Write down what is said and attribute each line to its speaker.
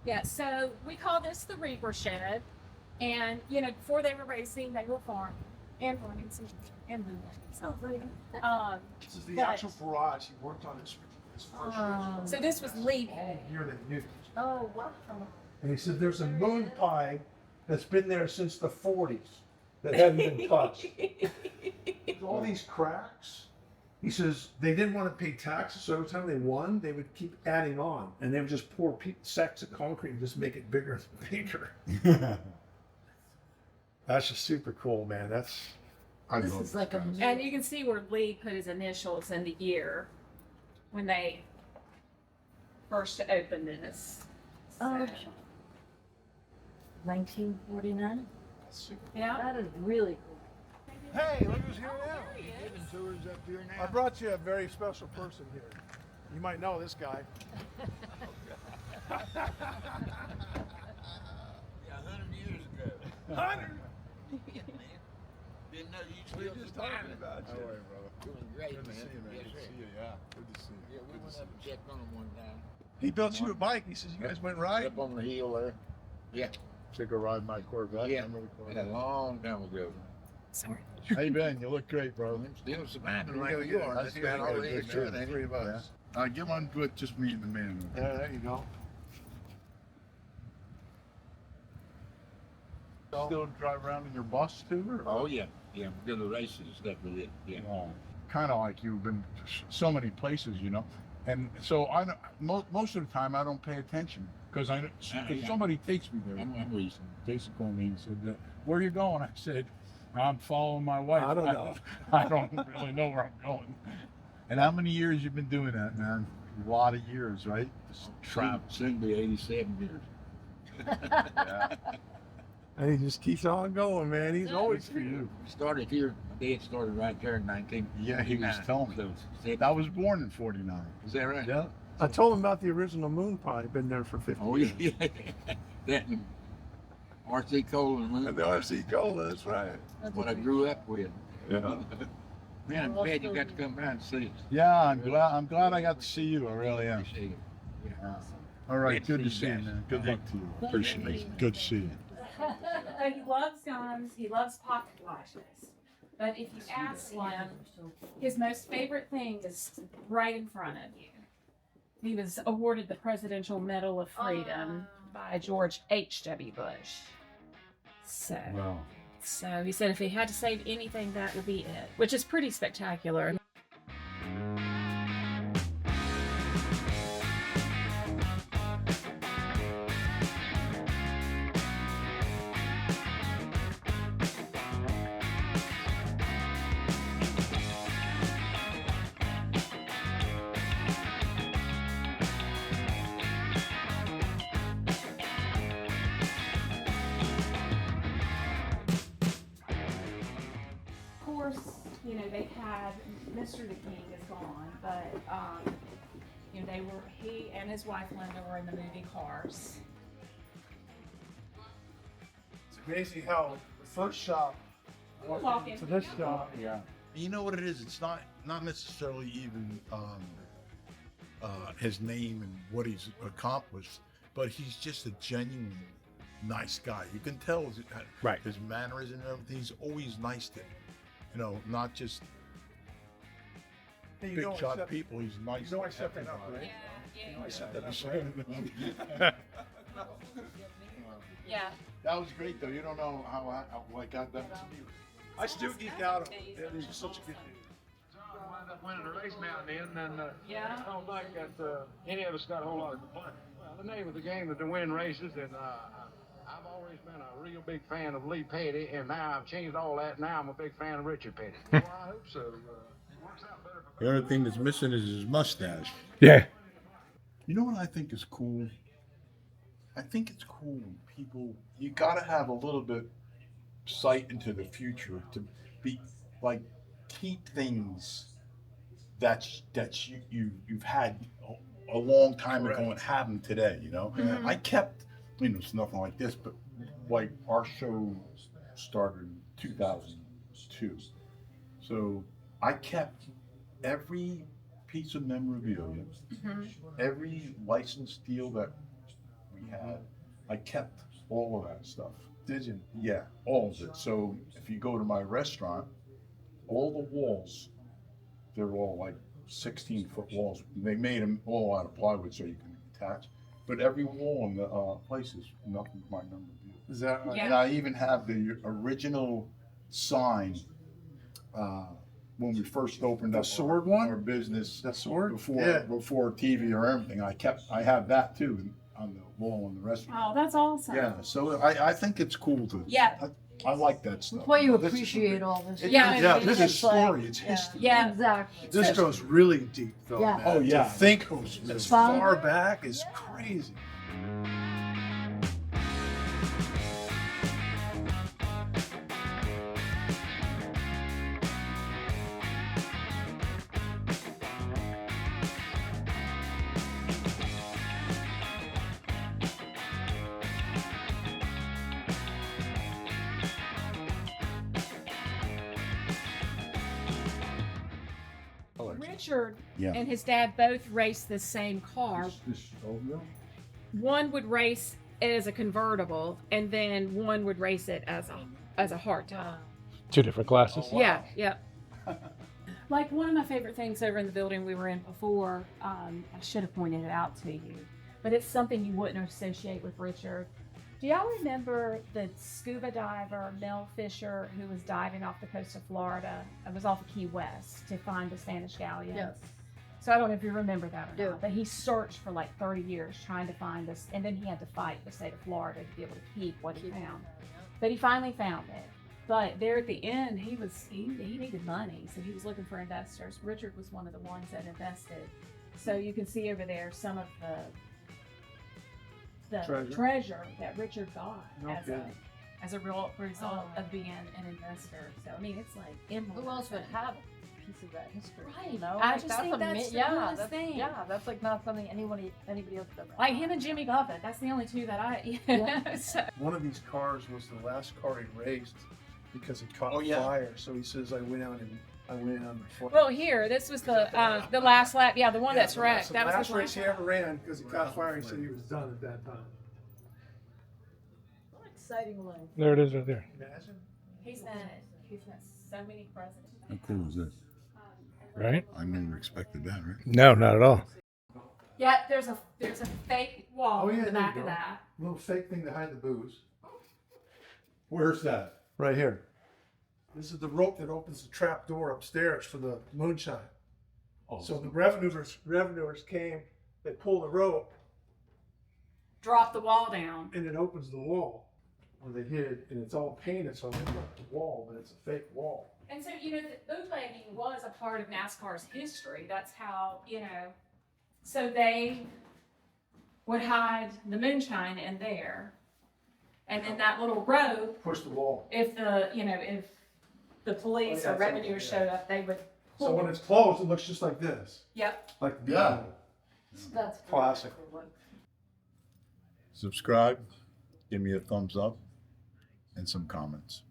Speaker 1: Yeah, so we call this the Reaper Shed. And, before they were racing, they were farming and running some and moving. So,
Speaker 2: This is the
Speaker 1: but-
Speaker 2: actual garage he worked on his first race.
Speaker 1: so this was leaving.
Speaker 2: All year they knew.
Speaker 1: Oh, wow.
Speaker 2: And he said there's a moon pie that's been there since the 40s that hadn't been touched. With all these cracks. He says they didn't want to pay taxes, so every time they won, they would keep adding on. And they would just pour sacks of concrete and just make it bigger and bigger. That's just super cool, man.
Speaker 3: This is like a
Speaker 1: And you can see where Lee put his initials in the year when they first opened this.
Speaker 3: oh, 1949.
Speaker 1: Yeah.
Speaker 3: That is really cool.
Speaker 2: Hey, look who's here now. I brought you a very special person here. You might know this guy.
Speaker 4: Yeah, 100 years ago.
Speaker 2: 100.
Speaker 4: Yeah, man. Didn't know you
Speaker 2: We're
Speaker 4: still
Speaker 2: just talking
Speaker 4: surviving.
Speaker 2: about
Speaker 5: How
Speaker 2: you.
Speaker 5: are you, brother?
Speaker 4: Doing great,
Speaker 5: Good to
Speaker 4: man.
Speaker 5: see you, man.
Speaker 4: Yes,
Speaker 5: Good to
Speaker 4: sir.
Speaker 5: see you. Yeah. Good to see you.
Speaker 4: Yeah, we
Speaker 5: Good
Speaker 4: went
Speaker 5: to
Speaker 4: up
Speaker 5: see
Speaker 4: and checked on him one time.
Speaker 2: He built you a bike. He says you guys went riding.
Speaker 4: Up on the hill there. Yeah,
Speaker 5: you. Take a ride in my Corvette.
Speaker 4: yeah.
Speaker 5: Remember the
Speaker 4: And a
Speaker 5: Corvette?
Speaker 4: long time ago.
Speaker 1: Sorry.
Speaker 5: How you been? You look great, bro.
Speaker 4: I'm still surviving
Speaker 2: We
Speaker 4: like
Speaker 2: gotta
Speaker 4: you
Speaker 2: get
Speaker 4: are.
Speaker 2: it.
Speaker 4: That's
Speaker 2: We gotta
Speaker 4: about all
Speaker 2: get
Speaker 4: there
Speaker 2: it.
Speaker 4: is to it, ain't
Speaker 2: Three
Speaker 4: it?
Speaker 2: of us.
Speaker 5: Get one good, just me and the man.
Speaker 2: Yeah, there you go.
Speaker 5: Still drive around in your bus too? Or?
Speaker 4: Oh, yeah. Yeah, we go to races and stuff with it. Yeah.
Speaker 5: Kind of like you've been to so many places, you know. And so most of the time I don't pay attention because
Speaker 4: Yeah.
Speaker 5: somebody takes me there.
Speaker 4: I'm reason.
Speaker 5: Jason called me and said, "Where are you going?" I said, "I'm following my wife."
Speaker 2: I don't know.
Speaker 5: I don't really know where I'm going. And how many years you've been doing that, man? A lot of years, right? Just travel.
Speaker 4: Soon be 87 years.
Speaker 5: Yeah.
Speaker 2: And he just keeps on going, man. He's always
Speaker 5: For you.
Speaker 4: Started here. My dad started right there in 19.
Speaker 5: Yeah, he was telling me.
Speaker 4: So,
Speaker 5: I was born in '49.
Speaker 4: is that right?
Speaker 5: Yeah.
Speaker 2: I told him about the original moon pie. Been there for 50
Speaker 4: Oh,
Speaker 2: years.
Speaker 4: yeah. That and RC Cole and
Speaker 2: And the RC Cola, that's right.
Speaker 4: That's what I grew up with.
Speaker 2: Yeah.
Speaker 4: Man, I'm glad you got to come by and see us.
Speaker 5: Yeah, I'm glad I got to see you. I really am.
Speaker 4: Appreciate it. Yeah.
Speaker 5: All right,
Speaker 4: Good
Speaker 5: good
Speaker 4: to
Speaker 5: to
Speaker 4: see
Speaker 5: see
Speaker 4: you
Speaker 5: you,
Speaker 4: guys.
Speaker 5: man. Good luck to you. Appreciate it. Good to see you.
Speaker 1: He loves guns. He loves pocket watches. But if you ask him, his most favorite thing is right in front of you. He was awarded the Presidential Medal of Freedom by George H.W. Bush.
Speaker 5: Wow.
Speaker 1: So he said if he had to save anything, that would be it, which is pretty spectacular. Of course, they had Mr. the King is gone, but he and his wife Linda were in the movie Cars.
Speaker 2: It's amazing how the first shop
Speaker 1: Walk in.
Speaker 2: to this shop.
Speaker 5: Yeah.
Speaker 6: You know what it is? It's not necessarily even his name and what he's accomplished, but he's just a genuine nice guy. You can tell
Speaker 2: Right.
Speaker 6: his manners and everything. He's always nice to, not just
Speaker 2: Hey, you
Speaker 6: big
Speaker 2: know I
Speaker 6: shot
Speaker 2: set-
Speaker 6: people. He's nice.
Speaker 2: You know I
Speaker 6: to
Speaker 2: set that up,
Speaker 6: everybody.
Speaker 2: right?
Speaker 1: Yeah.
Speaker 2: I set that up, right?
Speaker 1: Yeah.
Speaker 6: That was great though. You don't know how I got that.
Speaker 2: I still geek out on it. He's such a good dude.
Speaker 7: Wind up winning the race now and then,
Speaker 1: Yeah.
Speaker 7: I don't like that any of us got a whole lot of complaint. Well, the name of the game is to win races, and I've always been a real big fan of Lee Petty, and now I've changed all that. Now I'm a big fan of Richard Petty. Well, I hope so. It works out better for
Speaker 6: The only thing that's missing is his mustache.
Speaker 2: Yeah.
Speaker 5: You know what I think is cool? I think it's cool when people, you gotta have a little bit sight into the future to be like keep things that you've had a long time ago and have them today. I kept, it's nothing like this, but like our show started in 2002, so I kept every piece of memorabilia, every licensed deal that we he had. I kept all of that stuff.
Speaker 2: Did you?
Speaker 5: Yeah, all of it. So if you go to my restaurant, all the walls, they're all like 16-foot walls. They made them all out of plywood so you can attach. But every wall in the place is nothing but my memorabilia.
Speaker 2: Is that right?
Speaker 1: Yeah.
Speaker 5: And I even have the original sign when we first opened
Speaker 2: The
Speaker 5: up
Speaker 2: sword one?
Speaker 5: our business
Speaker 2: That sword?
Speaker 5: before
Speaker 2: Yeah.
Speaker 5: before TV or everything. I have that too on the wall in the restaurant.
Speaker 1: Oh, that's awesome.
Speaker 5: Yeah, so I think it's cool to.
Speaker 1: Yeah.
Speaker 5: I like that stuff.
Speaker 3: That's why you
Speaker 5: This is a
Speaker 3: appreciate
Speaker 5: big-
Speaker 3: all this.
Speaker 1: Yeah,
Speaker 2: Yeah,
Speaker 3: It's
Speaker 2: this
Speaker 5: is
Speaker 2: is
Speaker 3: like-
Speaker 5: story. It's
Speaker 3: yeah.
Speaker 5: history.
Speaker 1: Yeah.
Speaker 3: Exactly.
Speaker 2: This goes really deep, though.
Speaker 3: Yeah.
Speaker 2: Man.
Speaker 5: Oh, yeah.
Speaker 2: To think
Speaker 5: Goes
Speaker 2: as
Speaker 3: really
Speaker 2: far
Speaker 3: deep.
Speaker 2: back is crazy.
Speaker 1: Richard
Speaker 5: Yeah.
Speaker 1: and his dad both raced the same car.
Speaker 5: Oh, no?
Speaker 1: One would race it as a convertible, and then one would race it as a hardtop.
Speaker 8: Two different classes.
Speaker 1: Yeah, yeah. Like one of my favorite things over in the building we were in before, I should have pointed it out to you, but it's something you wouldn't associate with Richard. Do y'all remember the scuba diver Mel Fisher who was diving off the coast of Florida? It was off of Key West to find the Spanish galleon.
Speaker 3: Yes.
Speaker 1: So I don't know if you remember that or
Speaker 3: Yeah.
Speaker 1: not, but he searched for like 30 years trying to find this, and then he had to fight the state of Florida to be able to keep what he found. But he finally found it. But there at the end, he needed money, so he was looking for investors. Richard was one of the ones that invested. So you can see over there some of the treasure that Richard got
Speaker 2: No
Speaker 1: as
Speaker 2: kidding.
Speaker 1: a real result of being an investor. So I mean, it's like emerald.
Speaker 3: Who else would have a piece of that history?
Speaker 1: Right.
Speaker 3: You know?
Speaker 1: I
Speaker 3: Like,
Speaker 1: just think
Speaker 3: ama-
Speaker 1: that's the
Speaker 3: yeah,
Speaker 1: coolest
Speaker 3: that's,
Speaker 1: thing.
Speaker 3: Yeah, that's like not something anybody else would ever.
Speaker 1: Like him and Jimmy Buffett. That's the only two that I.
Speaker 3: Yeah.
Speaker 1: So,
Speaker 2: One of these cars was the last car he raced because it caught
Speaker 5: Oh, yeah.
Speaker 2: fire. So he says, I went out on the foot.
Speaker 1: well, here, this was the last lap. Yeah, the one that's wrecked. That was
Speaker 2: last
Speaker 1: his
Speaker 2: race he
Speaker 1: lap.
Speaker 2: ever ran because he caught fire. He said he was done at that time.
Speaker 3: What exciting life.
Speaker 8: There it is right there.
Speaker 2: Imagine.
Speaker 1: He's met so many presidents.
Speaker 5: How cool is this?
Speaker 8: Right?
Speaker 5: I never expected that, right?
Speaker 8: No, not at all.
Speaker 1: Yeah, there's a fake wall
Speaker 2: Oh, yeah,
Speaker 1: in the
Speaker 2: there you
Speaker 1: back of
Speaker 2: go.
Speaker 1: that.
Speaker 2: Little fake thing behind the booze.
Speaker 5: Where's that?
Speaker 2: Right here. This is the rope that opens the trap door upstairs for the moonshine.
Speaker 5: Oh,
Speaker 2: So the revenuers came, they pull the rope,
Speaker 1: Drop the wall down.
Speaker 2: and it opens the wall where they hid, and it's all painted, so they left the wall, but it's a fake wall.
Speaker 1: And so, the bootlegging was a part of NASCAR's history. That's how, so they would hide the moonshine in there. And then that little rope,
Speaker 2: Push the wall.
Speaker 1: if the police
Speaker 2: Oh, yeah,
Speaker 1: or revenuers
Speaker 2: yeah.
Speaker 1: showed up, they would
Speaker 2: So
Speaker 1: pull.
Speaker 2: when it's closed, it looks just like this.
Speaker 1: Yep.
Speaker 2: Like the
Speaker 5: Yeah.
Speaker 3: That's
Speaker 2: Classic.
Speaker 5: Subscribe, give me a thumbs up, and some comments.